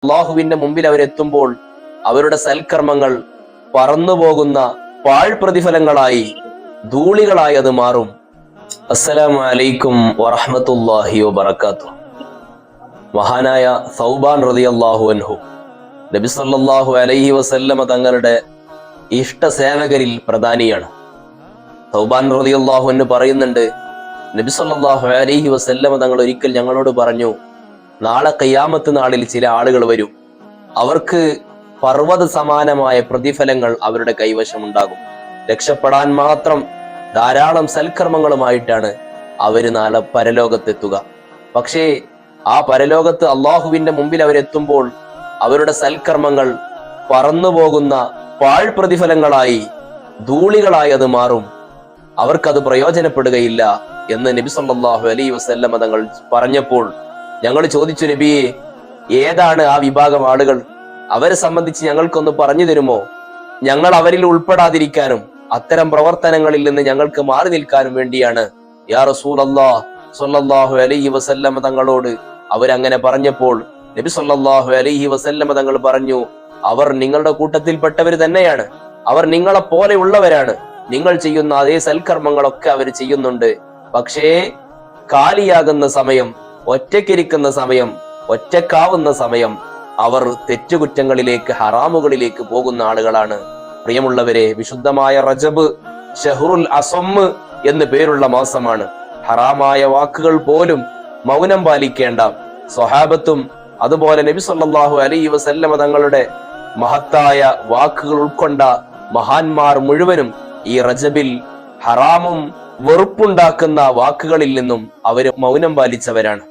അള്ളാഹുവിന്റെ മുമ്പിൽ അവരെത്തുമ്പോൾ അവരുടെ സൽക്കർമ്മങ്ങൾ പറന്നുപോകുന്ന പാഴ് പ്രതിഫലങ്ങളായി, ധൂളികളായി അത് മാറും. അസ്സലാമു അലൈക്കും വറഹ്മത്തുള്ളാഹി വബറകാതുഹു. മഹാനായ സൗബാൻ റളിയല്ലാഹു അൻഹു നബി സല്ലല്ലാഹു അലൈഹി വസല്ലമ തങ്ങളുടെ ഇഷ്ടസേവകരിൽ പ്രധാനിയാണ്. സൗബാൻ റളിയല്ലാഹു അൻഹു പറയുന്നുണ്ട്, നബി സല്ലല്ലാഹു അലൈഹി വസല്ലമ തങ്ങൾ ഒരിക്കൽ ഞങ്ങളോട് പറഞ്ഞു, നാളെ ഖിയാമത്ത് നാളിൽ ചില ആളുകൾ വരും, അവർക്ക് പർവ്വത സമാനമായ പ്രതിഫലങ്ങൾ അവരുടെ കൈവശമുണ്ടാകും. രക്ഷപ്പെടാൻ മാത്രം ധാരാളം സൽക്കർമ്മങ്ങളുമായിട്ടാണ് അവര് നാളെ പരലോകത്തെത്തുക. പക്ഷേ ആ പരലോകത്ത് അള്ളാഹുവിന്റെ മുമ്പിൽ അവരെത്തുമ്പോൾ അവരുടെ സൽക്കർമ്മങ്ങൾ പറന്നുപോകുന്ന പാഴ് പ്രതിഫലങ്ങളായി, ധൂളികളായി അത് മാറും. അവർക്കത് പ്രയോജനപ്പെടുകയില്ല എന്ന് നബി സല്ലല്ലാഹു അലൈഹി വസല്ലമ തങ്ങൾ പറഞ്ഞപ്പോൾ ഞങ്ങൾ ചോദിച്ചു, നബിയെ, ഏതാണ് ആ വിഭാഗം ആളുകൾ? അവരെ സംബന്ധിച്ച് ഞങ്ങൾക്കൊന്ന് പറഞ്ഞു തരുമോ? ഞങ്ങൾ അവരിൽ ഉൾപ്പെടാതിരിക്കാനും അത്തരം പ്രവർത്തനങ്ങളിൽ നിന്ന് ഞങ്ങൾക്ക് മാറി നിൽക്കാനും വേണ്ടിയാണ് യാ റസൂലല്ലാഹ് സ്വല്ലല്ലാഹു അലൈഹി വസല്ലമ തങ്ങളോട് അവരങ്ങനെ പറഞ്ഞപ്പോൾ നബി സല്ലല്ലാഹു അലൈഹി വസല്ലമ തങ്ങൾ പറഞ്ഞു, അവർ നിങ്ങളുടെ കൂട്ടത്തിൽപ്പെട്ടവർ തന്നെയാണ്, അവർ നിങ്ങളെ പോലെ ഉള്ളവരാണ്, നിങ്ങൾ ചെയ്യുന്ന അതേ സൽക്കർമ്മങ്ങളൊക്കെ അവർ ചെയ്യുന്നുണ്ട്. പക്ഷേ കാലിയാകുന്ന സമയം, ഒറ്റയ്ക്കിരിക്കുന്ന സമയം, ഒറ്റക്കാവുന്ന സമയം അവർ തെറ്റുകുറ്റങ്ങളിലേക്ക്, ഹറാമുകളിലേക്ക് പോകുന്ന ആളുകളാണ്. പ്രിയമുള്ളവരെ, വിശുദ്ധമായ റജബ് ഷഹ്റുൽ അസമ്മ് എന്ന് പേരുള്ള മാസമാണ്. ഹറാമായ വാക്കുകൾ പോലും മൗനം പാലിക്കേണ്ട സ്വഹാബത്തും അതുപോലെ നബി സല്ലല്ലാഹു അലൈഹി വസല്ലമ തങ്ങളുടെ മഹത്തായ വാക്കുകൾ ഉൾക്കൊണ്ട മഹാന്മാർ മുഴുവനും ഈ റജബിൽ ഹറാമും വെറുപ്പുണ്ടാക്കുന്ന വാക്കുകളിൽ നിന്നും അവര് മൗനം പാലിച്ചവരാണ്.